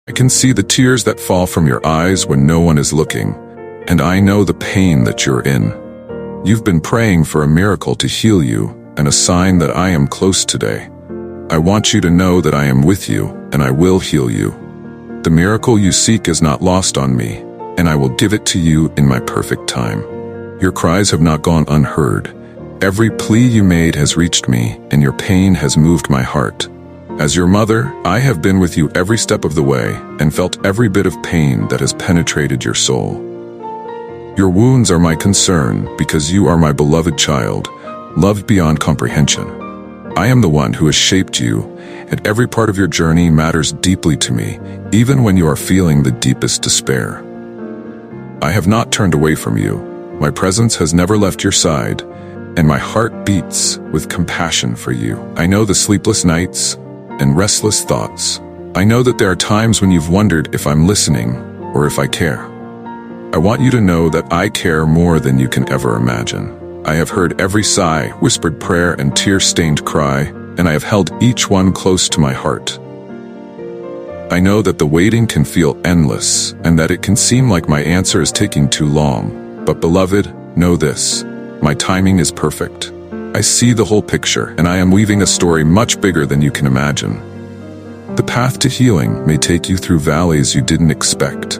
I can see the tears that fall from your eyes when no one is looking, and I know the pain that you're in. You've been praying for a miracle to heal you, and a sign that I am close today. I want you to know that I am with you, and I will heal you. The miracle you seek is not lost on me, and I will give it to you in my perfect time. Your cries have not gone unheard. Every plea you made has reached me, and your pain has moved my heart. As your mother, I have been with you every step of the way, and felt every bit of pain that has penetrated your soul. Your wounds are my concern, because you are my beloved child, loved beyond comprehension. I am the one who has shaped you, and every part of your journey matters deeply to me, even when you are feeling the deepest despair. I have not turned away from you. My presence has never left your side, and my heart beats with compassion for you. I know the sleepless nights and restless thoughts. I know that there are times when you've wondered if I'm listening or if I care. I want you to know that I care more than you can ever imagine. I have heard every sigh, whispered prayer, and tear-stained cry, and I have held each one close to my heart. I know that the waiting can feel endless, and that it can seem like my answer is taking too long. But beloved, know this: my timing is perfect. I see the whole picture, and I am weaving a story much bigger than you can imagine. The path to healing may take you through valleys you didn't expect.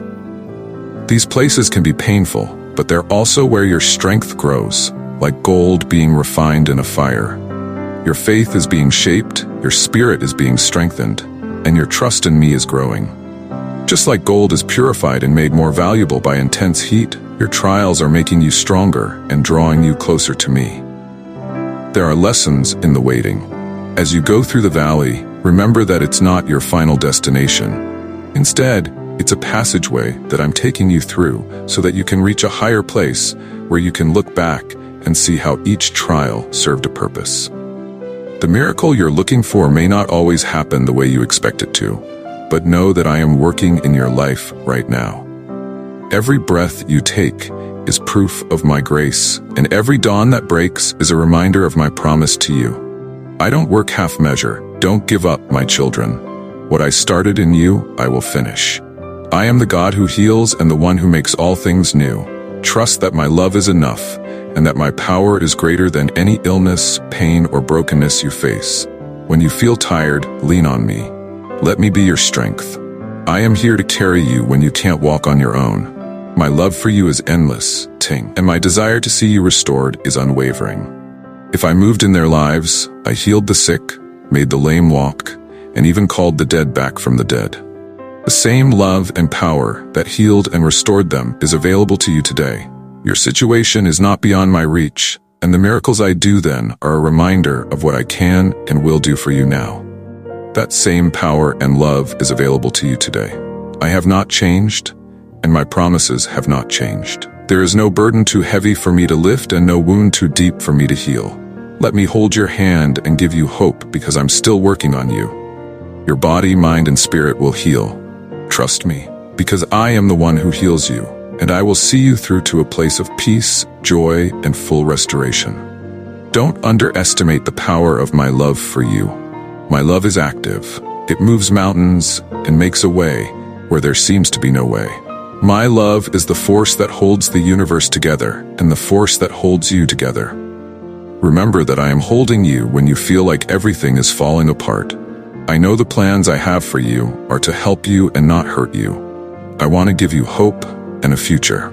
These places can be painful, but they're also where your strength grows, like gold being refined in a fire. Your faith is being shaped, your spirit is being strengthened, and your trust in me is growing. Just like gold is purified and made more valuable by intense heat, your trials are making you stronger and drawing you closer to me. There are lessons in the waiting. As you go through the valley, remember that it's not your final destination. Instead, it's a passageway that I'm taking you through so that you can reach a higher place where you can look back and see how each trial served a purpose. The miracle you're looking for may not always happen the way you expect it to, but know that I am working in your life right now. Every breath you take is proof of my grace, and every dawn that breaks is a reminder of my promise to you. I don't work half-measure. Don't give up, my children. What I started in you, I will finish. I am the God who heals and the one who makes all things new. Trust that my love is enough, and that my power is greater than any illness, pain, or brokenness you face. When you feel tired, lean on me. Let me be your strength. I am here to carry you when you can't walk on your own. My love for you is endless, Ting, and my desire to see you restored is unwavering. If I moved in their lives, I healed the sick, made the lame walk, and even called the dead back from the dead. The same love and power that healed and restored them is available to you today. Your situation is not beyond my reach, and the miracles I do then are a reminder of what I can and will do for you now. That same power and love is available to you today. I have not changed, and my promises have not changed. There is no burden too heavy for me to lift and no wound too deep for me to heal. Let me hold your hand and give you hope because I'm still working on you. Your body, mind, and spirit will heal. Trust me, because I am the one who heals you, and I will see you through to a place of peace, joy, and full restoration. Don't underestimate the power of my love for you. My love is active. It moves mountains and makes a way where there seems to be no way. My love is the force that holds the universe together and the force that holds you together. Remember that I am holding you when you feel like everything is falling apart. I know the plans I have for you are to help you and not hurt you. I want to give you hope and a future.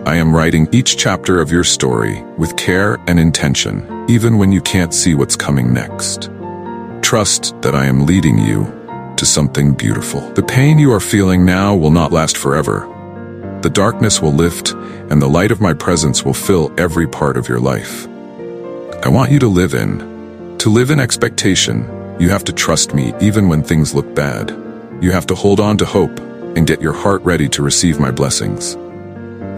I am writing each chapter of your story with care and intention, even when you can't see what's coming next. Trust that I am leading you to something beautiful. The pain you are feeling now will not last forever. The darkness will lift, and the light of my presence will fill every part of your life. I want you to live in expectation. You have to trust me even when things look bad. You have to hold on to hope and get your heart ready to receive my blessings.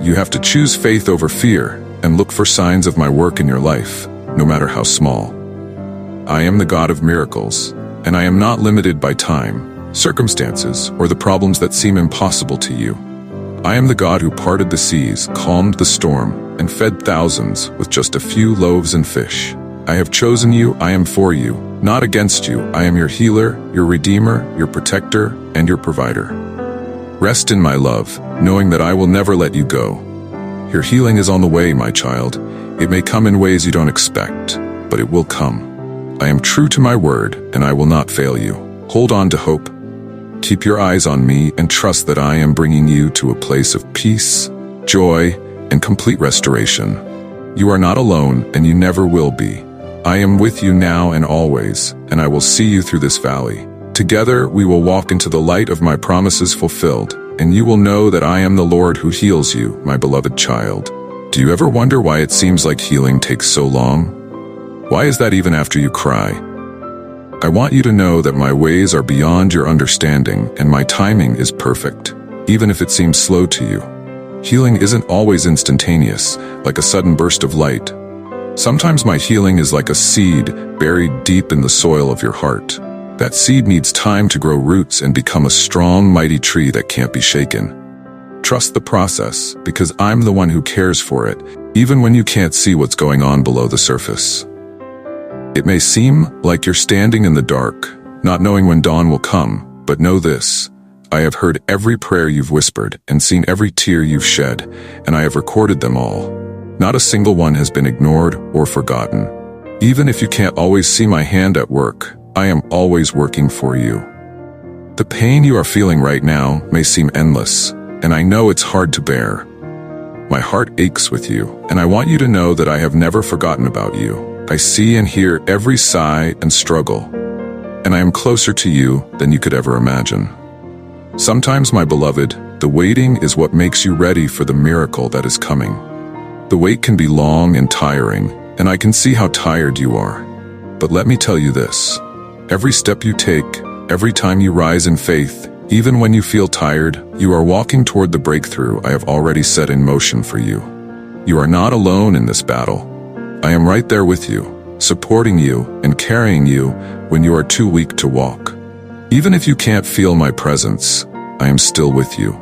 You have to choose faith over fear and look for signs of my work in your life, no matter how small. I am the God of miracles, and I am not limited by time, circumstances, or the problems that seem impossible to you. I am the God who parted the seas, calmed the storm, and fed thousands with just a few loaves and fish. I have chosen you, I am for you. not against you. I am your healer, your redeemer, your protector, and your provider. Rest in my love, knowing that I will never let you go. Your healing is on the way, my child. It may come in ways you don't expect, but it will come. I am true to my word, and I will not fail you. Hold on to hope. Keep your eyes on me and trust that I am bringing you to a place of peace, joy, and complete restoration. You are not alone, and you never will be. I am with you now and always, and I will see you through this valley. Together we will walk into the light of my promises fulfilled, and you will know that I am the Lord who heals you, my beloved child. Do you ever wonder why it seems like healing takes so long? Why is that even after you cry? I want you to know that my ways are beyond your understanding, and my timing is perfect, even if it seems slow to you. Healing isn't always instantaneous, like a sudden burst of light. Sometimes my healing is like a seed buried deep in the soil of your heart. That seed needs time to grow roots and become a strong, mighty tree that can't be shaken. Trust the process, because I'm the one who cares for it, even when you can't see what's going on below the surface. It may seem like you're standing in the dark, not knowing when dawn will come, but know this: I have heard every prayer you've whispered and seen every tear you've shed, and I have recorded them all. Not a single one has been ignored or forgotten. Even if you can't always see my hand at work, I am always working for you. The pain you are feeling right now may seem endless, and I know it's hard to bear. My heart aches with you, and I want you to know that I have never forgotten about you. I see and hear every sigh and struggle, and I am closer to you than you could ever imagine. Sometimes, my beloved, the waiting is what makes you ready for the miracle that is coming. The wait can be long and tiring, and I can see how tired you are. But let me tell you this: every step you take, every time you rise in faith, even when you feel tired, you are walking toward the breakthrough I have already set in motion for you. You are not alone in this battle. I am right there with you, supporting you and carrying you when you are too weak to walk. Even if you can't feel my presence, I am still with you.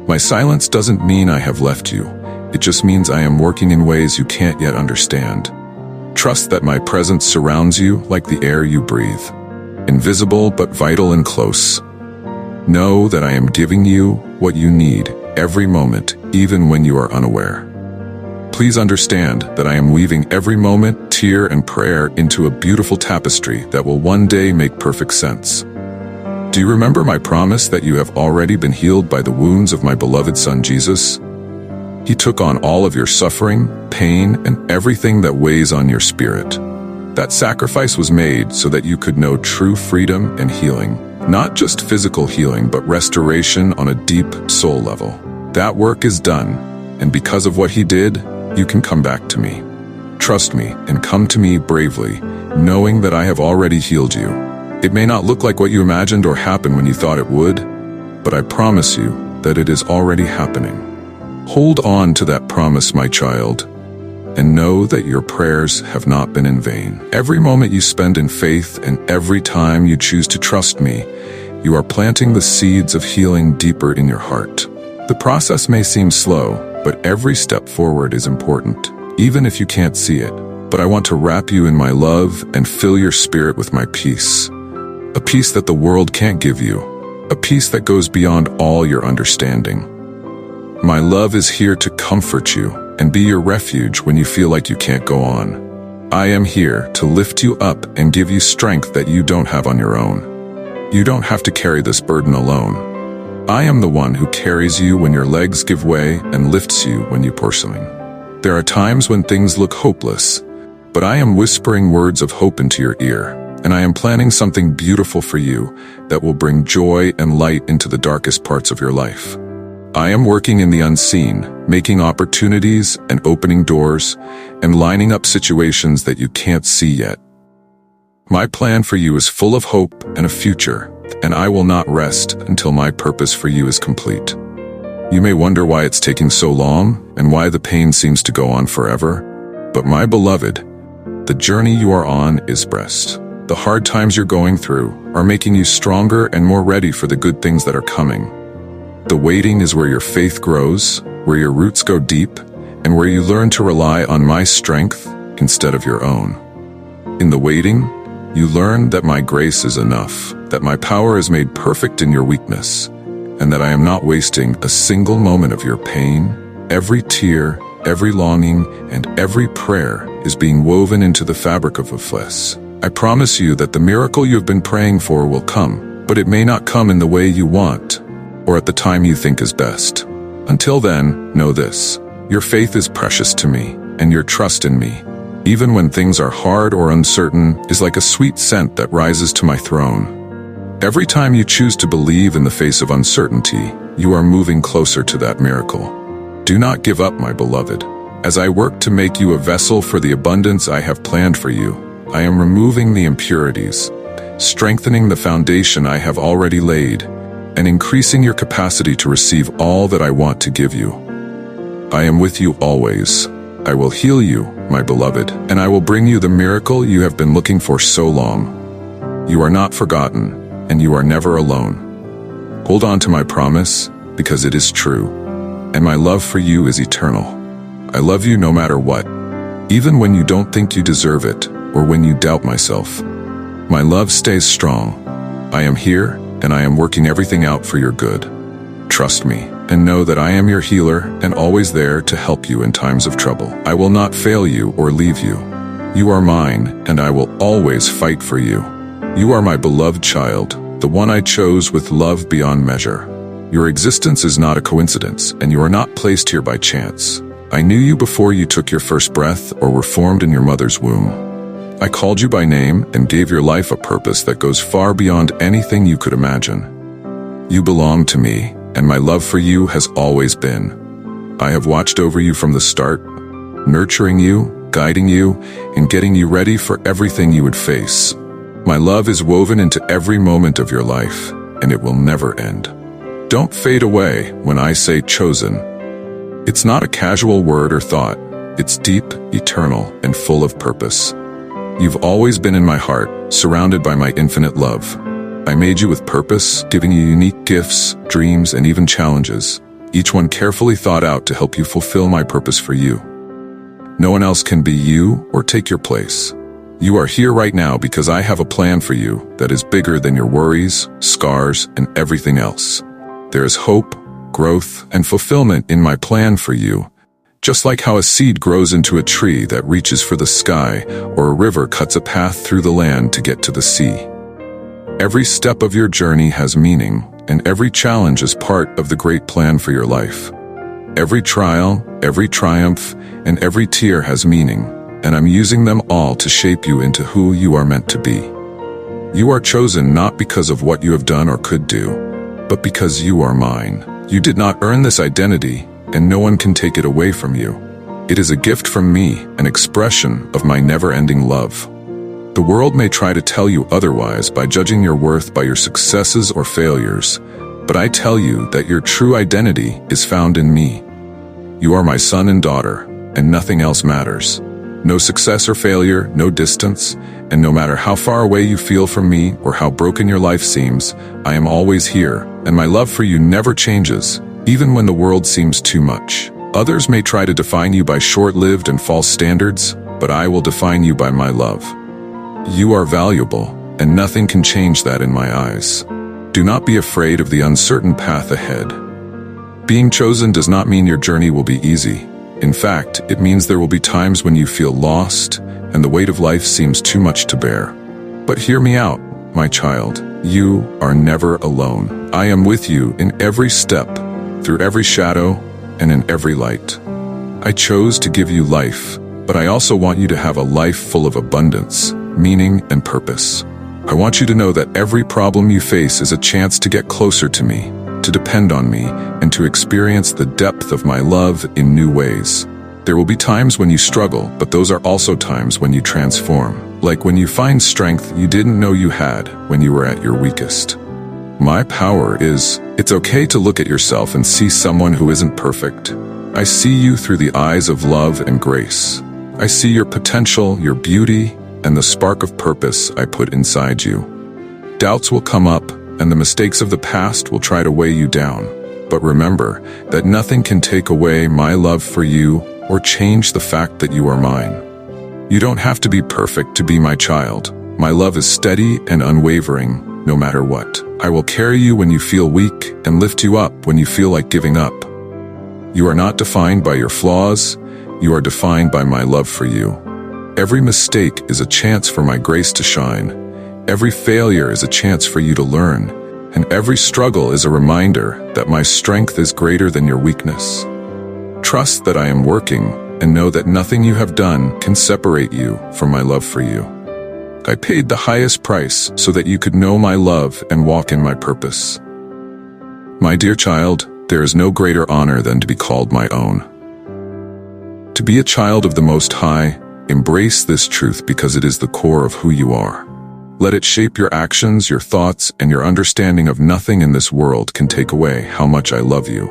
My silence doesn't mean I have left you. It just means I am working in ways you can't yet understand. Trust that my presence surrounds you like the air you breathe, invisible but vital and close. Know that I am giving you what you need every moment, even when you are unaware. Please understand that I am weaving every moment, tear, and prayer into a beautiful tapestry that will one day make perfect sense. Do you remember my promise that you have already been healed by the wounds of my beloved Son Jesus? He took on all of your suffering, pain, and everything that weighs on your spirit. That sacrifice was made so that you could know true freedom and healing. Not just physical healing, but restoration on a deep soul level. That work is done, and because of what he did, you can come back to me. Trust me and come to me bravely, knowing that I have already healed you. It may not look like what you imagined or happen when you thought it would, but I promise you that it is already happening. Hold on to that promise, my child, and know that your prayers have not been in vain. Every moment you spend in faith and every time you choose to trust me, you are planting the seeds of healing deeper in your heart. The process may seem slow, but every step forward is important, even if you can't see it. But I want to wrap you in my love and fill your spirit with my peace. A peace that the world can't give you. A peace that goes beyond all your understanding. My love is here to comfort you and be your refuge when you feel like you can't go on. I am here to lift you up and give you strength that you don't have on your own. You don't have to carry this burden alone. I am the one who carries you when your legs give way and lifts you when you porcelain. There are times when things look hopeless, but I am whispering words of hope into your ear, and I am planning something beautiful for you that will bring joy and light into the darkest parts of your life. I am working in the unseen, making opportunities and opening doors, and lining up situations that you can't see yet. My plan for you is full of hope and a future, and I will not rest until my purpose for you is complete. You may wonder why it's taking so long and why the pain seems to go on forever, but my beloved, the journey you are on is best. The hard times you're going through are making you stronger and more ready for the good things that are coming. The waiting is where your faith grows, where your roots go deep, and where you learn to rely on my strength instead of your own. In the waiting, You learn that my grace is enough, that my power is made perfect in your weakness, and that I am not wasting a single moment of your pain. Every tear, every longing, and every prayer is being woven into the fabric of flesh. I promise you that the miracle you have been praying for will come, but it may not come in the way you want, or at the time you think is best. Until then, know this: your faith is precious to me, and your trust in me, even when things are hard or uncertain, is like a sweet scent that rises to my throne. Every time you choose to believe in the face of uncertainty, you are moving closer to that miracle. Do not give up, my beloved. As I work to make you a vessel for the abundance I have planned for you, I am removing the impurities, strengthening the foundation I have already laid, and increasing your capacity to receive all that I want to give you. I am with you always. I will heal you, my beloved, and I will bring you the miracle you have been looking for so long. You are not forgotten, and you are never alone. Hold on to my promise, because it is true, and my love for you is eternal. I love you no matter what, even when you don't think you deserve it, or when you doubt myself. My love stays strong. I am here, and I am working everything out for your good. Trust me, and know that I am your healer and always there to help you in times of trouble. I will not fail you or leave you. You are mine, and I will always fight for you. You are my beloved child, the one I chose with love beyond measure. Your existence is not a coincidence, and you are not placed here by chance. I knew you before you took your first breath or were formed in your mother's womb. I called you by name and gave your life a purpose that goes far beyond anything you could imagine. You belong to me, and my love for you has always been. I have watched over you from the start, nurturing you, guiding you, and getting you ready for everything you would face. My love is woven into every moment of your life, and it will never end. Don't fade away when I say chosen. It's not a casual word or thought. It's deep, eternal, and full of purpose. You've always been in my heart, surrounded by my infinite love. I made you with purpose, giving you unique gifts, dreams, and even challenges, each one carefully thought out to help you fulfill my purpose for you. No one else can be you or take your place. You are here right now because I have a plan for you that is bigger than your worries, scars, and everything else. There is hope, growth, and fulfillment in my plan for you, just like how a seed grows into a tree that reaches for the sky, or a river cuts a path through the land to get to the sea. Every step of your journey has meaning, and every challenge is part of the great plan for your life. Every trial, every triumph, and every tear has meaning, and I'm using them all to shape you into who you are meant to be. You are chosen not because of what you have done or could do, but because you are mine. You did not earn this identity, and no one can take it away from you. It is a gift from me, an expression of my never-ending love. The world may try to tell you otherwise by judging your worth by your successes or failures, but I tell you that your true identity is found in me. You are my son and daughter, and nothing else matters. No success or failure, no distance, and no matter how far away you feel from me or how broken your life seems, I am always here, and my love for you never changes, even when the world seems too much. Others may try to define you by short-lived and false standards, but I will define you by my love. You are valuable, and nothing can change that in my eyes. Do not be afraid of the uncertain path ahead. Being chosen does not mean your journey will be easy. In fact, it means there will be times when you feel lost, and the weight of life seems too much to bear. But hear me out, my child. You are never alone. I am with you in every step, through every shadow, and in every light. I chose to give you life, but I also want you to have a life full of abundance, meaning, and purpose. I want you to know that every problem you face is a chance to get closer to me, to depend on me, and to experience the depth of my love in new ways. There will be times when you struggle, but those are also times when you transform, like when you find strength you didn't know you had when you were at your weakest. My power is, it's okay to look at yourself and see someone who isn't perfect. I see you through the eyes of love and grace. I see your potential, your beauty, and the spark of purpose I put inside you. Doubts will come up, and the mistakes of the past will try to weigh you down. But remember that nothing can take away my love for you or change the fact that you are mine. You don't have to be perfect to be my child. My love is steady and unwavering, no matter what. I will carry you when you feel weak and lift you up when you feel like giving up. You are not defined by your flaws, you are defined by my love for you. Every mistake is a chance for my grace to shine. Every failure is a chance for you to learn. And every struggle is a reminder that my strength is greater than your weakness. Trust that I am working, and know that nothing you have done can separate you from my love for you. I paid the highest price so that you could know my love and walk in my purpose. My dear child, there is no greater honor than to be called my own. To be a child of the Most High, embrace this truth because it is the core of who you are. Let it shape your actions, your thoughts, and your understanding of nothing in this world can take away how much I love you.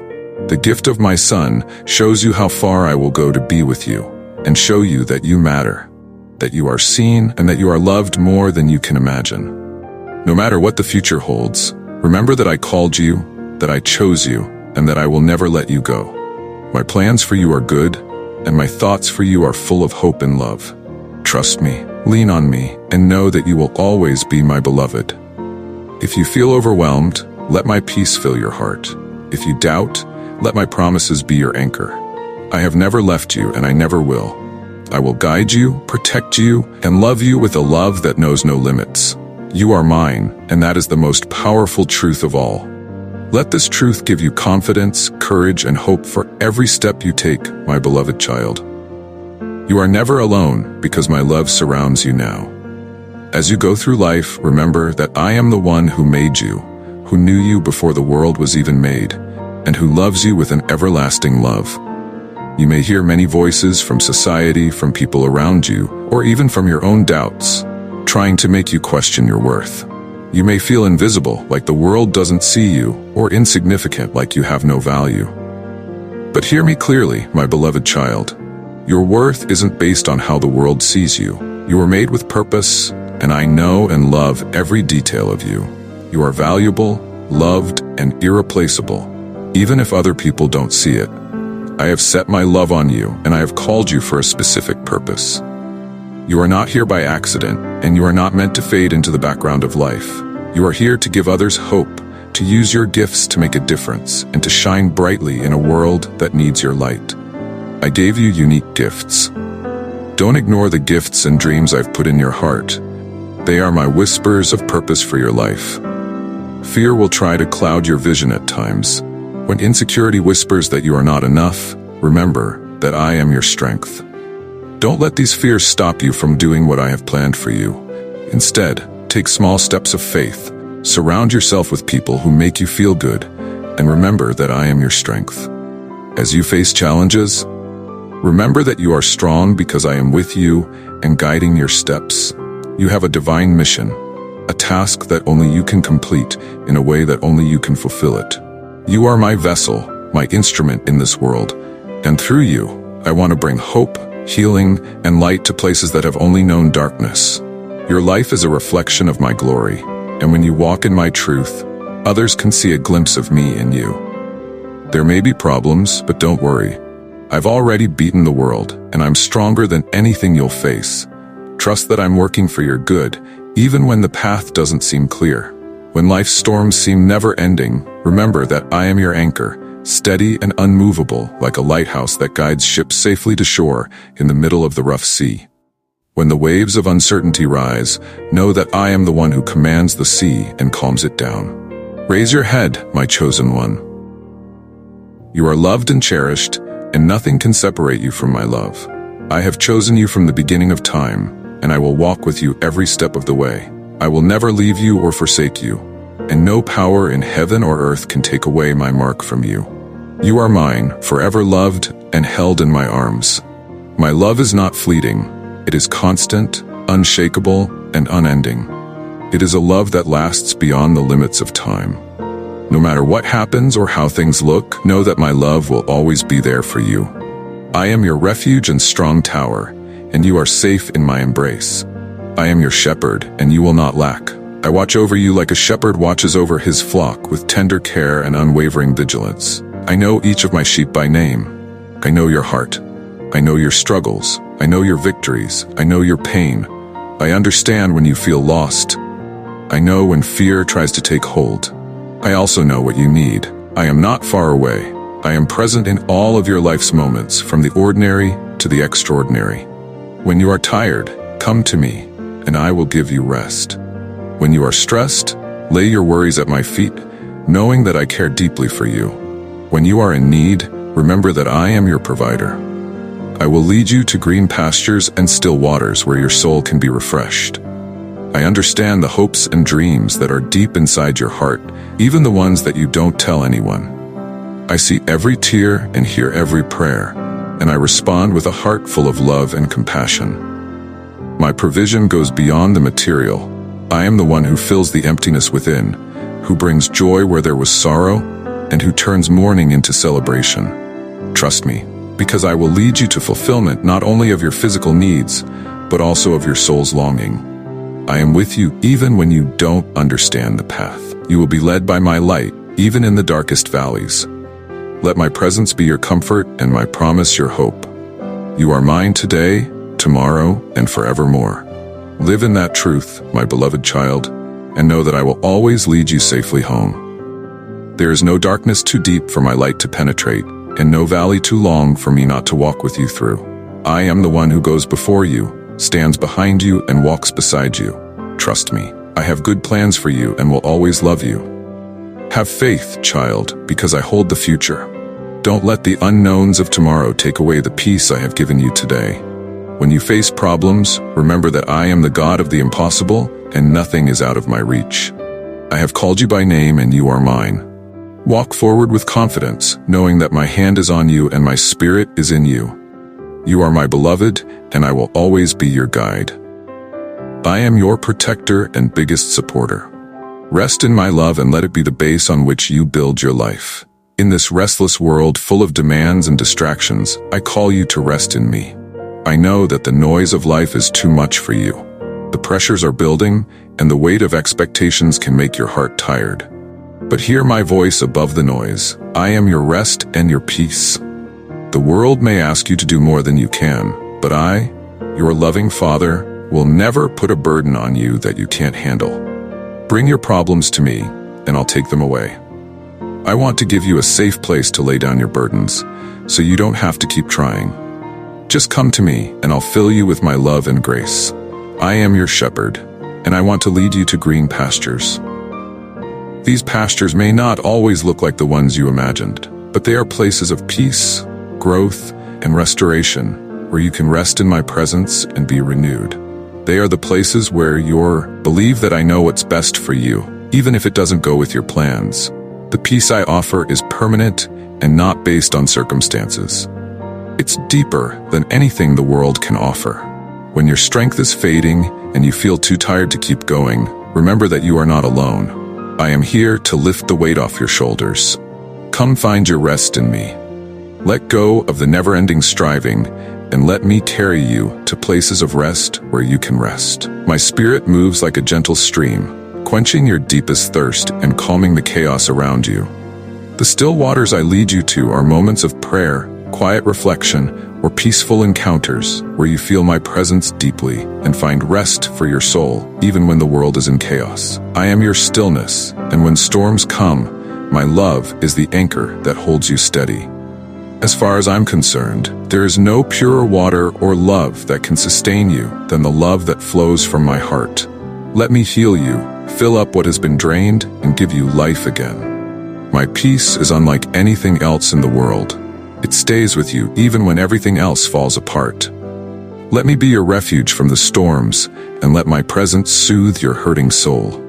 The gift of my Son shows you how far I will go to be with you, and show you that you matter, that you are seen, and that you are loved more than you can imagine. No matter what the future holds, remember that I called you, that I chose you, and that I will never let you go. My plans for you are good, and my thoughts for you are full of hope and love. Trust me, lean on me, and know that you will always be my beloved. If you feel overwhelmed, let my peace fill your heart. If you doubt, let my promises be your anchor. I have never left you, and I never will. I will guide you, protect you, and love you with a love that knows no limits. You are mine, and that is the most powerful truth of all. Let this truth give you confidence, courage, and hope for every step you take, my beloved child. You are never alone because my love surrounds you now. As you go through life, remember that I am the one who made you, who knew you before the world was even made, and who loves you with an everlasting love. You may hear many voices from society, from people around you, or even from your own doubts, trying to make you question your worth. You may feel invisible, like the world doesn't see you, or insignificant, like you have no value. But hear me clearly, my beloved child. Your worth isn't based on how the world sees you. You are made with purpose, and I know and love every detail of you. You are valuable, loved, and irreplaceable, even if other people don't see it. I have set my love on you, and I have called you for a specific purpose. You are not here by accident, and you are not meant to fade into the background of life. You are here to give others hope, to use your gifts to make a difference, and to shine brightly in a world that needs your light. I gave you unique gifts. Don't ignore the gifts and dreams I've put in your heart. They are my whispers of purpose for your life. Fear will try to cloud your vision at times. When insecurity whispers that you are not enough, remember that I am your strength. Don't let these fears stop you from doing what I have planned for you. Instead, take small steps of faith. Surround yourself with people who make you feel good, and remember that I am your strength. As you face challenges, remember that you are strong because I am with you and guiding your steps. You have a divine mission, a task that only you can complete in a way that only you can fulfill it. You are my vessel, my instrument in this world, and through you, I want to bring hope, healing, and light to places that have only known darkness. Your life is a reflection of my glory, and when you walk in my truth, others can see a glimpse of me in you. There may be problems, but don't worry. I've already beaten the world, and I'm stronger than anything you'll face. Trust that I'm working for your good, even when the path doesn't seem clear. When life's storms seem never-ending, remember that I am your anchor, steady and unmovable, like a lighthouse that guides ships safely to shore in the middle of the rough sea. When the waves of uncertainty rise, know that I am the one who commands the sea and calms it down. Raise your head, my chosen one. You are loved and cherished, and nothing can separate you from my love. I have chosen you from the beginning of time, and I will walk with you every step of the way. I will never leave you or forsake you, and no power in heaven or earth can take away my mark from you. You are mine, forever loved and held in my arms. My love is not fleeting. It is constant, unshakable, and unending. It is a love that lasts beyond the limits of time. No matter what happens or how things look, know that my love will always be there for you. I am your refuge and strong tower, and you are safe in my embrace. I am your shepherd, and you will not lack. I watch over you like a shepherd watches over his flock with tender care and unwavering vigilance. I know each of my sheep by name. I know your heart. I know your struggles. I know your victories. I know your pain. I understand when you feel lost. I know when fear tries to take hold. I also know what you need. I am not far away. I am present in all of your life's moments, from the ordinary to the extraordinary. When you are tired, come to me, and I will give you rest. When you are stressed, lay your worries at my feet, knowing that I care deeply for you. When you are in need, remember that I am your provider. I will lead you to green pastures and still waters where your soul can be refreshed. I understand the hopes and dreams that are deep inside your heart, even the ones that you don't tell anyone. I see every tear and hear every prayer, and I respond with a heart full of love and compassion. My provision goes beyond the material. I am the one who fills the emptiness within, who brings joy where there was sorrow, and who turns mourning into celebration. Trust me, because I will lead you to fulfillment not only of your physical needs, but also of your soul's longing. I am with you even when you don't understand the path. You will be led by my light, even in the darkest valleys. Let my presence be your comfort and my promise your hope. You are mine today, tomorrow, and forevermore. Live in that truth, my beloved child, and know that I will always lead you safely home. There is no darkness too deep for my light to penetrate, and no valley too long for me not to walk with you through. I am the one who goes before you, stands behind you, and walks beside you. Trust me, I have good plans for you and will always love you. Have faith, child, because I hold the future. Don't let the unknowns of tomorrow take away the peace I have given you today. When you face problems, remember that I am the God of the impossible, and nothing is out of my reach. I have called you by name, and you are mine. Walk forward with confidence, knowing that my hand is on you and my spirit is in you. You are my beloved, and I will always be your guide. I am your protector and biggest supporter. Rest in my love and let it be the base on which you build your life. In this restless world full of demands and distractions, I call you to rest in me. I know that the noise of life is too much for you. The pressures are building, and the weight of expectations can make your heart tired. But hear my voice above the noise. I am your rest and your peace. The world may ask you to do more than you can, but I, your loving Father, will never put a burden on you that you can't handle. Bring your problems to me, and I'll take them away. I want to give you a safe place to lay down your burdens, so you don't have to keep trying. Just come to me, and I'll fill you with my love and grace. I am your shepherd, and I want to lead you to green pastures. These pastures may not always look like the ones you imagined, but they are places of peace, growth, and restoration, where you can rest in my presence and be renewed. They are the places where you'll believe that I know what's best for you, even if it doesn't go with your plans. The peace I offer is permanent and not based on circumstances. It's deeper than anything the world can offer. When your strength is fading and you feel too tired to keep going, remember that you are not alone. I am here to lift the weight off your shoulders. Come find your rest in me. Let go of the never-ending striving and let me carry you to places of rest where you can rest. My spirit moves like a gentle stream, quenching your deepest thirst and calming the chaos around you. The still waters I lead you to are moments of prayer, quiet reflection, or peaceful encounters where you feel my presence deeply and find rest for your soul, even when the world is in chaos. I am your stillness, and when storms come, my love is the anchor that holds you steady. As far as I'm concerned, there is no purer water or love that can sustain you than the love that flows from my heart. Let me heal you, fill up what has been drained, and give you life again. My peace is unlike anything else in the world. It stays with you even when everything else falls apart. Let me be your refuge from the storms, and let my presence soothe your hurting soul.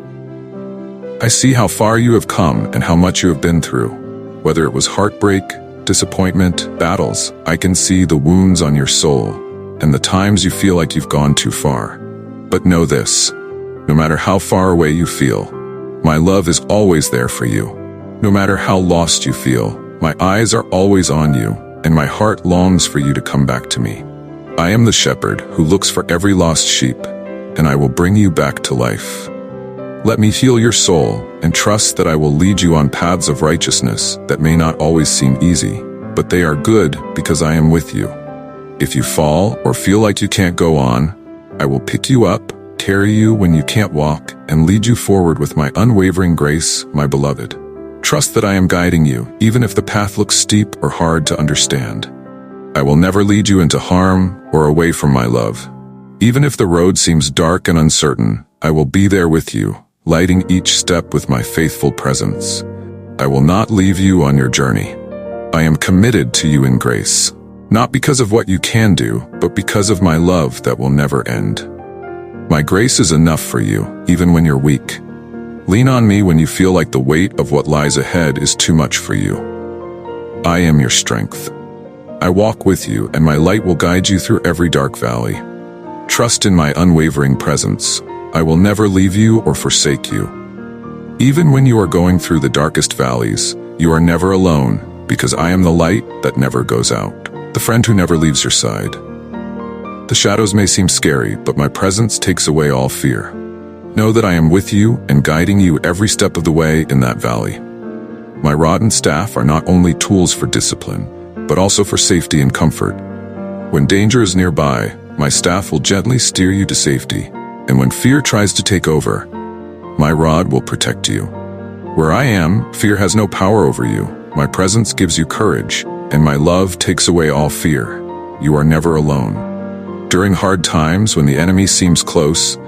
I see how far you have come and how much you have been through. Whether it was heartbreak, disappointment, battles, I can see the wounds on your soul, and the times you feel like you've gone too far. But know this, no matter how far away you feel, my love is always there for you. No matter how lost you feel, my eyes are always on you, and my heart longs for you to come back to me. I am the shepherd who looks for every lost sheep, and I will bring you back to life. Let me heal your soul, and trust that I will lead you on paths of righteousness that may not always seem easy, but they are good because I am with you. If you fall or feel like you can't go on, I will pick you up, carry you when you can't walk, and lead you forward with my unwavering grace, my beloved. Trust that I am guiding you, even if the path looks steep or hard to understand. I will never lead you into harm or away from my love. Even if the road seems dark and uncertain, I will be there with you, lighting each step with my faithful presence. I will not leave you on your journey. I am committed to you in grace, not because of what you can do, but because of my love that will never end. My grace is enough for you, even when you're weak. Lean on me when you feel like the weight of what lies ahead is too much for you. I am your strength. I walk with you, and my light will guide you through every dark valley. Trust in my unwavering presence. I will never leave you or forsake you. Even when you are going through the darkest valleys, you are never alone, because I am the light that never goes out, the friend who never leaves your side. The shadows may seem scary, but my presence takes away all fear. Know that I am with you and guiding you every step of the way in that valley. My rod and staff are not only tools for discipline, but also for safety and comfort. When danger is nearby, my staff will gently steer you to safety, and when fear tries to take over, my rod will protect you. Where I am, fear has no power over you. My presence gives you courage, and my love takes away all fear. You are never alone. During hard times, when the enemy seems close,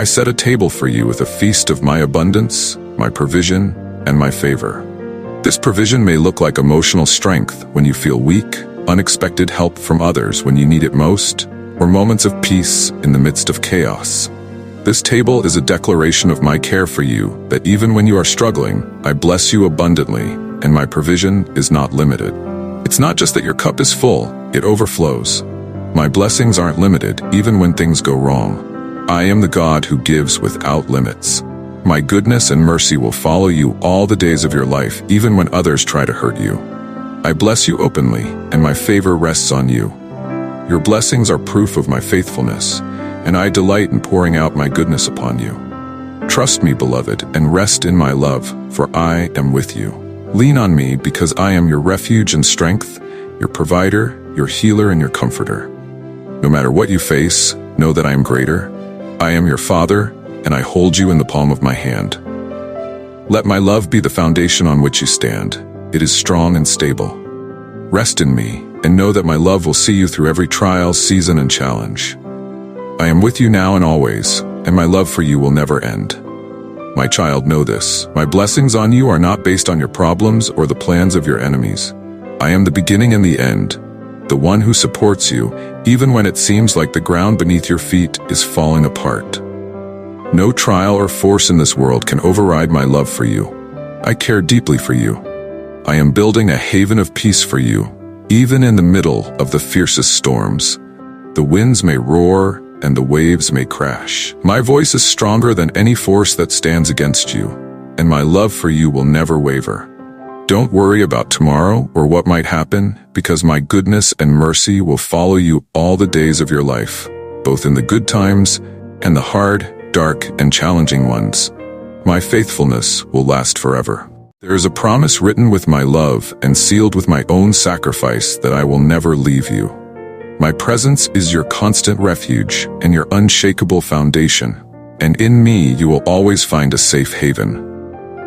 I set a table for you with a feast of my abundance, my provision, and my favor. This provision may look like emotional strength when you feel weak, unexpected help from others when you need it most, or moments of peace in the midst of chaos. This table is a declaration of my care for you, that even when you are struggling, I bless you abundantly, and my provision is not limited. It's not just that your cup is full, it overflows. My blessings aren't limited, even when things go wrong. I am the God who gives without limits. My goodness and mercy will follow you all the days of your life, even when others try to hurt you. I bless you openly, and my favor rests on you. Your blessings are proof of my faithfulness, and I delight in pouring out my goodness upon you. Trust me, beloved, and rest in my love, for I am with you. Lean on me, because I am your refuge and strength, your provider, your healer, and your comforter. No matter what you face, know that I am greater. I am your Father, and I hold you in the palm of my hand. Let my love be the foundation on which you stand. It is strong and stable. Rest in me, and know that my love will see you through every trial, season, and challenge. I am with you now and always, and my love for you will never end. My child, know this. My blessings on you are not based on your problems or the plans of your enemies. I am the beginning and the end, the one who supports you, even when it seems like the ground beneath your feet is falling apart. No trial or force in this world can override my love for you. I care deeply for you. I am building a haven of peace for you, even in the middle of the fiercest storms. The winds may roar and the waves may crash. My voice is stronger than any force that stands against you, and my love for you will never waver. Don't worry about tomorrow or what might happen, because my goodness and mercy will follow you all the days of your life, both in the good times and the hard, dark, and challenging ones. My faithfulness will last forever. There is a promise written with my love and sealed with my own sacrifice that I will never leave you. My presence is your constant refuge and your unshakable foundation, and in me you will always find a safe haven.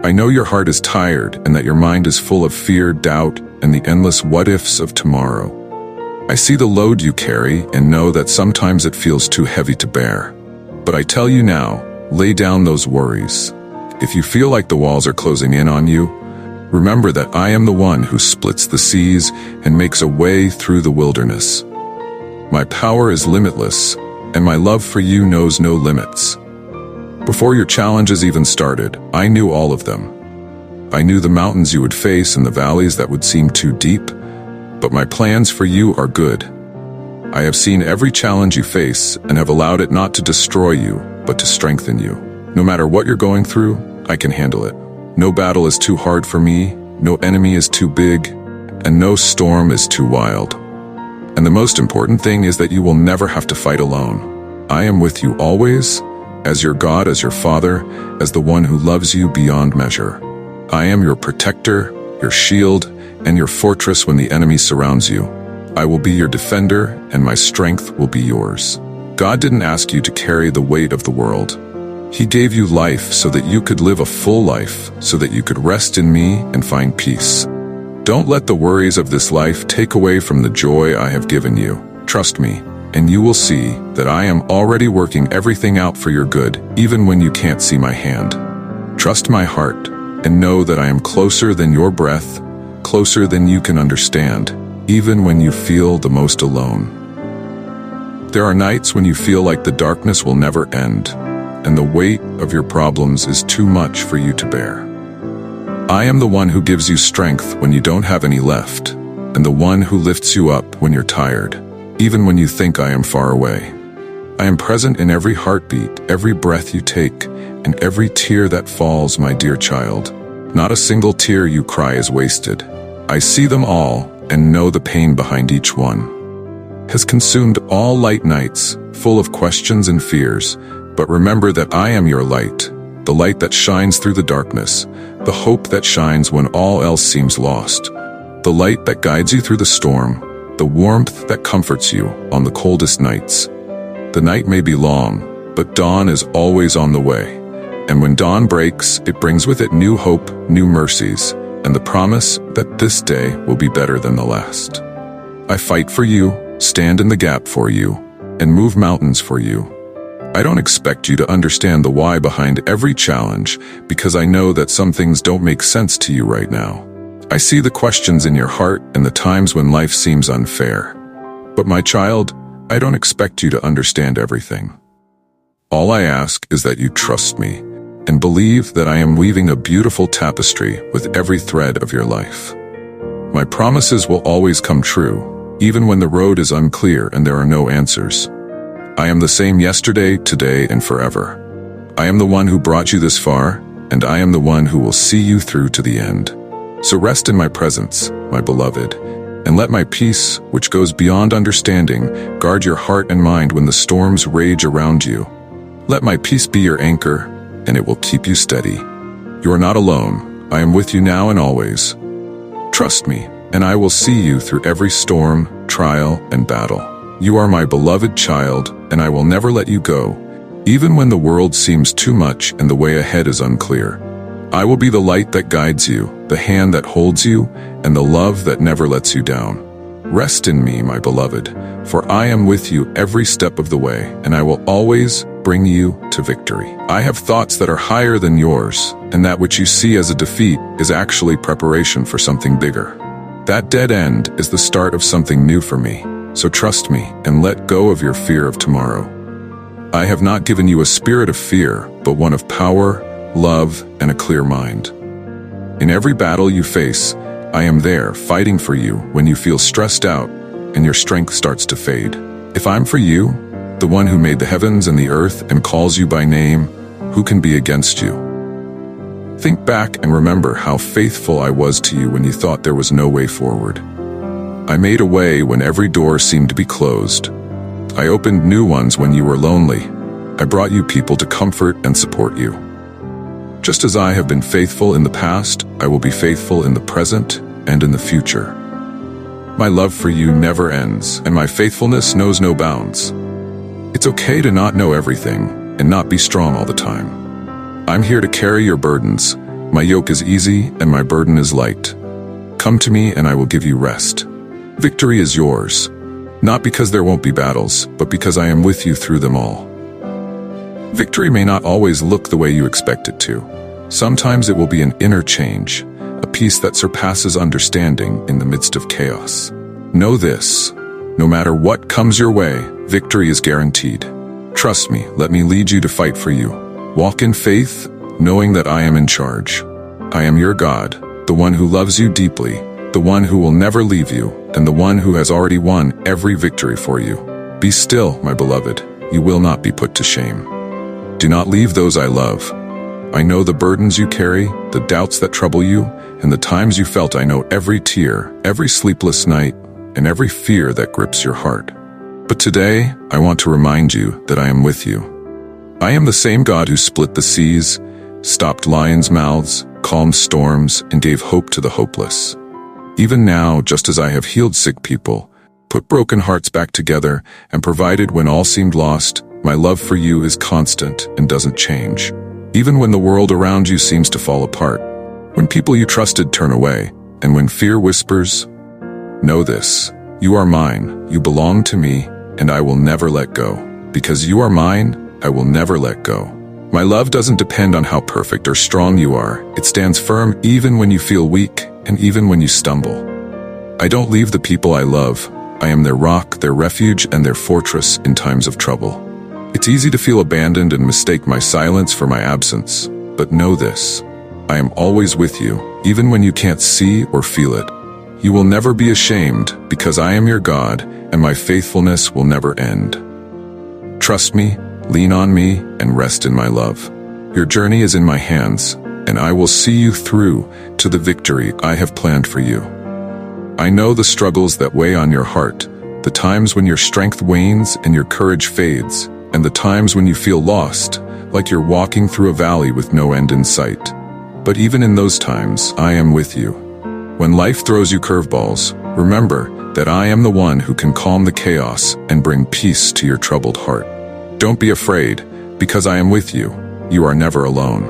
I know your heart is tired and that your mind is full of fear, doubt, and the endless what-ifs of tomorrow. I see the load you carry and know that sometimes it feels too heavy to bear. But I tell you now, lay down those worries. If you feel like the walls are closing in on you, remember that I am the one who splits the seas and makes a way through the wilderness. My power is limitless, and my love for you knows no limits. Before your challenges even started, I knew all of them. I knew the mountains you would face and the valleys that would seem too deep, but my plans for you are good. I have seen every challenge you face and have allowed it not to destroy you, but to strengthen you. No matter what you're going through, I can handle it. No battle is too hard for me, no enemy is too big, and no storm is too wild. And the most important thing is that you will never have to fight alone. I am with you always, as your God, as your Father, as the one who loves you beyond measure. I am your protector, your shield, and your fortress when the enemy surrounds you. I will be your defender, and my strength will be yours. God didn't ask you to carry the weight of the world. He gave you life so that you could live a full life, so that you could rest in me and find peace. Don't let the worries of this life take away from the joy I have given you. Trust me, and you will see that I am already working everything out for your good, even when you can't see my hand. Trust my heart, and know that I am closer than your breath, closer than you can understand, even when you feel the most alone. There are nights when you feel like the darkness will never end, and the weight of your problems is too much for you to bear. I am the one who gives you strength when you don't have any left, and the one who lifts you up when you're tired, even when you think I am far away. I am present in every heartbeat, every breath you take, and every tear that falls, my dear child. Not a single tear you cry is wasted. I see them all and know the pain behind each one. Has consumed all light nights, full of questions and fears, but remember that I am your light, the light that shines through the darkness, the hope that shines when all else seems lost, the light that guides you through the storm, the warmth that comforts you on the coldest nights. The night may be long, but dawn is always on the way, and when dawn breaks, it brings with it new hope, new mercies, and the promise that this day will be better than the last. I fight for you, stand in the gap for you, and move mountains for you. I don't expect you to understand the why behind every challenge, because I know that some things don't make sense to you right now. I see the questions in your heart and the times when life seems unfair. But my child, I don't expect you to understand everything. All I ask is that you trust me and believe that I am weaving a beautiful tapestry with every thread of your life. My promises will always come true, even when the road is unclear and there are no answers. I am the same yesterday, today, and forever. I am the one who brought you this far, and I am the one who will see you through to the end. So rest in my presence, my beloved, and let my peace, which goes beyond understanding, guard your heart and mind when the storms rage around you. Let my peace be your anchor, and it will keep you steady. You are not alone. I am with you now and always. Trust me, and I will see you through every storm, trial, and battle. You are my beloved child, and I will never let you go, even when the world seems too much and the way ahead is unclear. I will be the light that guides you, the hand that holds you, and the love that never lets you down. Rest in me, my beloved, for I am with you every step of the way, and I will always bring you to victory. I have thoughts that are higher than yours, and that which you see as a defeat is actually preparation for something bigger. That dead end is the start of something new for me, so trust me and let go of your fear of tomorrow. I have not given you a spirit of fear, but one of power, love, and a clear mind. In every battle you face, I am there fighting for you when you feel stressed out and your strength starts to fade. If I'm for you, the one who made the heavens and the earth and calls you by name, who can be against you? Think back and remember how faithful I was to you when you thought there was no way forward. I made a way when every door seemed to be closed. I opened new ones when you were lonely. I brought you people to comfort and support you. Just as I have been faithful in the past, I will be faithful in the present and in the future. My love for you never ends, and my faithfulness knows no bounds. It's okay to not know everything and not be strong all the time. I'm here to carry your burdens. My yoke is easy and my burden is light. Come to me and I will give you rest. Victory is yours, not because there won't be battles, but because I am with you through them all. Victory may not always look the way you expect it to. Sometimes it will be an inner change, a peace that surpasses understanding in the midst of chaos. Know this, no matter what comes your way, victory is guaranteed. Trust me, let me lead you to fight for you. Walk in faith, knowing that I am in charge. I am your God, the one who loves you deeply, the one who will never leave you, and the one who has already won every victory for you. Be still, my beloved, you will not be put to shame. Do not leave those I love. I know the burdens you carry, the doubts that trouble you, and the times you felt. I know every tear, every sleepless night, and every fear that grips your heart. But today, I want to remind you that I am with you. I am the same God who split the seas, stopped lions' mouths, calmed storms, and gave hope to the hopeless. Even now, just as I have healed sick people, put broken hearts back together, and provided when all seemed lost. My love for you is constant and doesn't change. Even when the world around you seems to fall apart, when people you trusted turn away, and when fear whispers, know this: you are mine, you belong to me, and I will never let go. Because you are mine, I will never let go. My love doesn't depend on how perfect or strong you are. It stands firm even when you feel weak and even when you stumble. I don't leave the people I love. I am their rock, their refuge, and their fortress in times of trouble. It's easy to feel abandoned and mistake my silence for my absence. But know this: I am always with you, even when you can't see or feel it. You will never be ashamed, because I am your God, and my faithfulness will never end. Trust me, lean on me, and rest in my love. Your journey is in my hands, and I will see you through to the victory I have planned for you. I know the struggles that weigh on your heart, the times when your strength wanes and your courage fades, and the times when you feel lost, like you're walking through a valley with no end in sight. But even in those times, I am with you. When life throws you curveballs, remember that I am the one who can calm the chaos and bring peace to your troubled heart. Don't be afraid, because I am with you. You are never alone.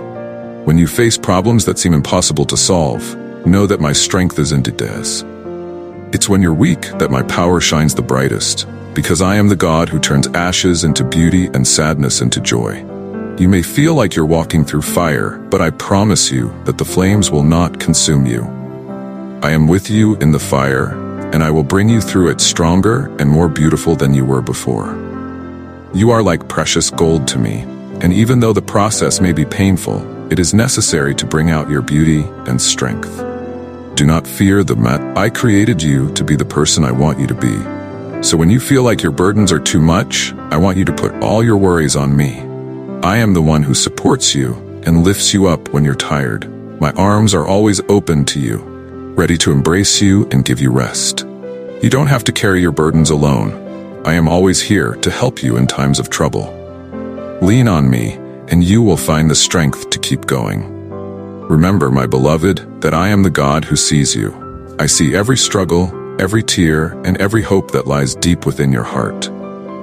When you face problems that seem impossible to solve, know that my strength is in Dides. It's when you're weak that my power shines the brightest, because I am the God who turns ashes into beauty and sadness into joy. You may feel like you're walking through fire, but I promise you that the flames will not consume you. I am with you in the fire, and I will bring you through it stronger and more beautiful than you were before. You are like precious gold to me, and even though the process may be painful, it is necessary to bring out your beauty and strength. Do not fear the mat. I created you to be the person I want you to be. So when you feel like your burdens are too much, I want you to put all your worries on me. I am the one who supports you and lifts you up when you're tired. My arms are always open to you, ready to embrace you and give you rest. You don't have to carry your burdens alone. I am always here to help you in times of trouble. Lean on me, and you will find the strength to keep going. Remember, my beloved, that I am the God who sees you. I see every struggle, every tear, and every hope that lies deep within your heart.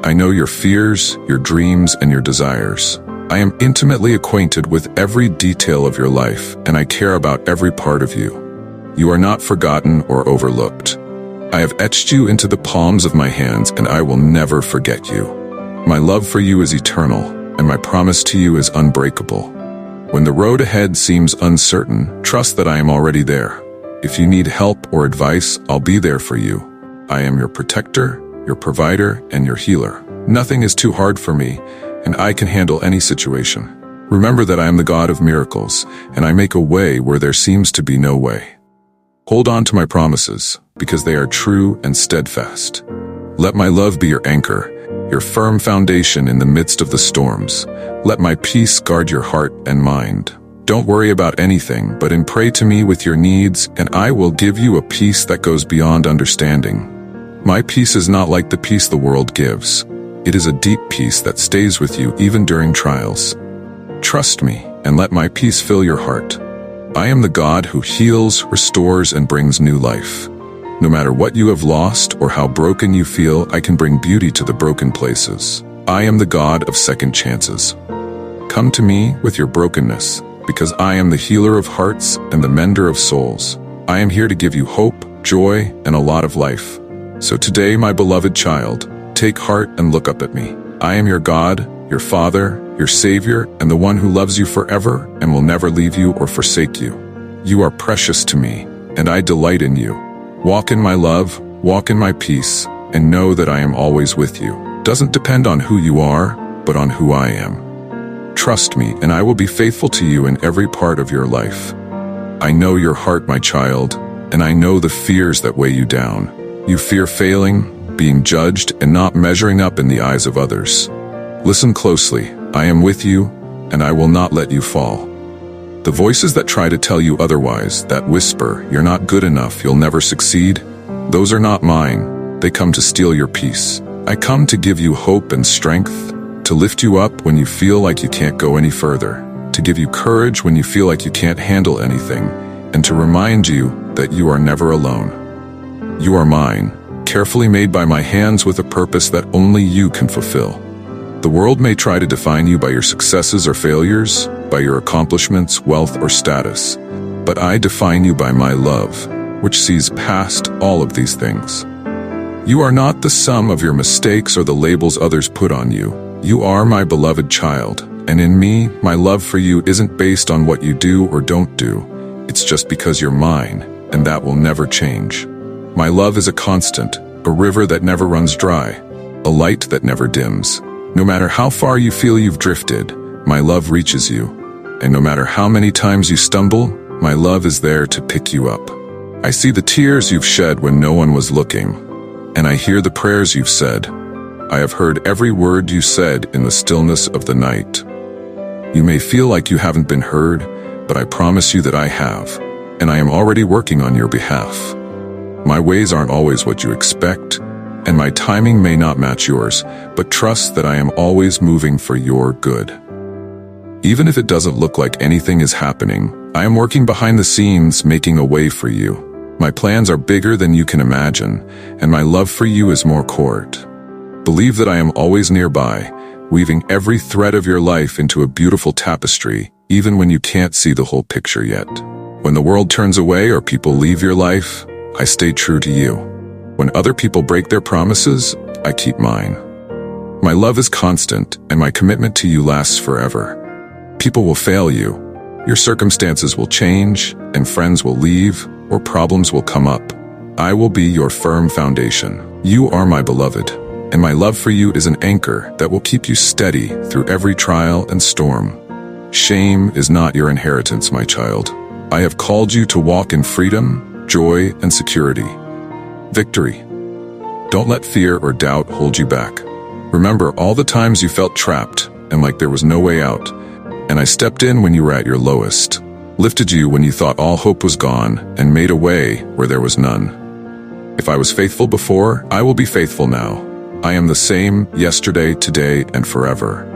I know your fears, your dreams, and your desires. I am intimately acquainted with every detail of your life, and I care about every part of you. You are not forgotten or overlooked. I have etched you into the palms of my hands, and I will never forget you. My love for you is eternal, and my promise to you is unbreakable. When the road ahead seems uncertain, trust that I am already there. If you need help or advice, I'll be there for you. I am your protector, your provider, and your healer. Nothing is too hard for me, and I can handle any situation. Remember that I am the God of miracles, and I make a way where there seems to be no way. Hold on to my promises, because they are true and steadfast. Let my love be your anchor, your firm foundation in the midst of the storms. Let my peace guard your heart and mind. Don't worry about anything, but pray to me with your needs, and I will give you a peace that goes beyond understanding. My peace is not like the peace the world gives. It is a deep peace that stays with you even during trials. Trust me, and let my peace fill your heart. I am the God who heals, restores, and brings new life. No matter what you have lost or how broken you feel, I can bring beauty to the broken places. I am the God of second chances. Come to me with your brokenness, because I am the healer of hearts and the mender of souls. I am here to give you hope, joy, and a lot of life. So today, my beloved child, take heart and look up at me. I am your God, your Father, your Savior, and the one who loves you forever and will never leave you or forsake you. You are precious to me, and I delight in you. Walk in my love, walk in my peace, and know that I am always with you. Doesn't depend on who you are, but on who I am. Trust me, and I will be faithful to you in every part of your life. I know your heart, my child, and I know the fears that weigh you down. You fear failing, being judged, and not measuring up in the eyes of others. Listen closely. I am with you, and I will not let you fall. The voices that try to tell you otherwise, that whisper, you're not good enough, you'll never succeed, those are not mine. They come to steal your peace. I come to give you hope and strength, to lift you up when you feel like you can't go any further, to give you courage when you feel like you can't handle anything, and to remind you that you are never alone. You are mine, carefully made by my hands with a purpose that only you can fulfill. The world may try to define you by your successes or failures, by your accomplishments, wealth, or status, but I define you by my love, which sees past all of these things. You are not the sum of your mistakes or the labels others put on you. You are my beloved child, and in me, my love for you isn't based on what you do or don't do. It's just because you're mine, and that will never change. My love is a constant, a river that never runs dry, a light that never dims. No matter how far you feel you've drifted, my love reaches you. And no matter how many times you stumble, my love is there to pick you up. I see the tears you've shed when no one was looking, and I hear the prayers you've said. I have heard every word you said in the stillness of the night. You may feel like you haven't been heard, but I promise you that I have, and I am already working on your behalf. My ways aren't always what you expect, and my timing may not match yours, but trust that I am always moving for your good. Even if it doesn't look like anything is happening, I am working behind the scenes, making a way for you. My plans are bigger than you can imagine, and my love for you is more court. Believe that I am always nearby, weaving every thread of your life into a beautiful tapestry, even when you can't see the whole picture yet. When the world turns away or people leave your life, I stay true to you. When other people break their promises, I keep mine. My love is constant, and my commitment to you lasts forever. People will fail you. Your circumstances will change, and friends will leave, or problems will come up. I will be your firm foundation. You are my beloved, and my love for you is an anchor that will keep you steady through every trial and storm. Shame is not your inheritance, my child. I have called you to walk in freedom, joy, and security. Victory. Don't let fear or doubt hold you back. Remember all the times you felt trapped and like there was no way out, and I stepped in when you were at your lowest, lifted you when you thought all hope was gone, and made a way where there was none. If I was faithful before, I will be faithful now. I am the same yesterday, today, and forever.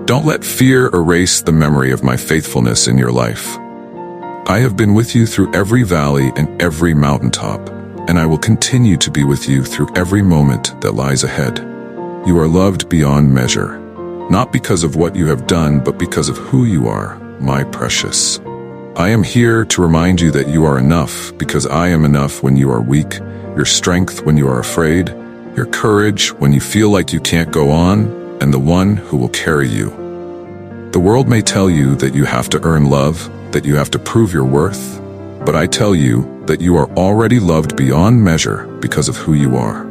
Don't let fear erase the memory of my faithfulness in your life. I have been with you through every valley and every mountaintop, and I will continue to be with you through every moment that lies ahead. You are loved beyond measure, not because of what you have done, but because of who you are, my precious. I am here to remind you that you are enough, because I am enough when you are weak, your strength when you are afraid, your courage when you feel like you can't go on, and the one who will carry you. The world may tell you that you have to earn love, that you have to prove your worth, but I tell you that you are already loved beyond measure because of who you are.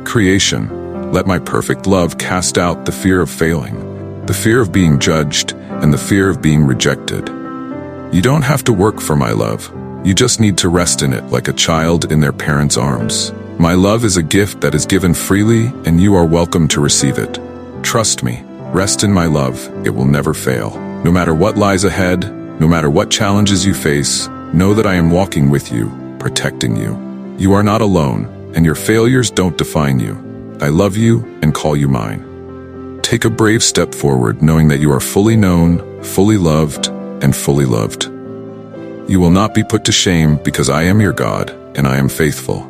Creation, let my perfect love cast out the fear of failing, the fear of being judged, and the fear of being rejected. You don't have to work for my love. You just need to rest in it like a child in their parents' arms. My love is a gift that is given freely, and you are welcome to receive it. Trust me, rest in my love, it will never fail. No matter what lies ahead, no matter what challenges you face, know that I am walking with you, protecting you. You are not alone, and your failures don't define you. I love you and call you mine. Take a brave step forward, knowing that you are fully known, fully loved, and fully loved. You will not be put to shame, because I am your God, and I am faithful.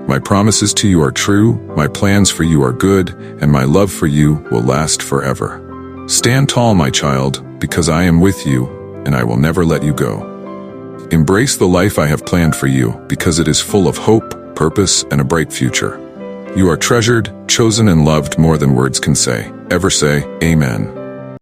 My promises to you are true, my plans for you are good, and my love for you will last forever. Stand tall, my child, because I am with you, and I will never let you go. Embrace the life I have planned for you, because it is full of hope, purpose, and a bright future. You are treasured, chosen, and loved more than words can say. Ever say, Amen.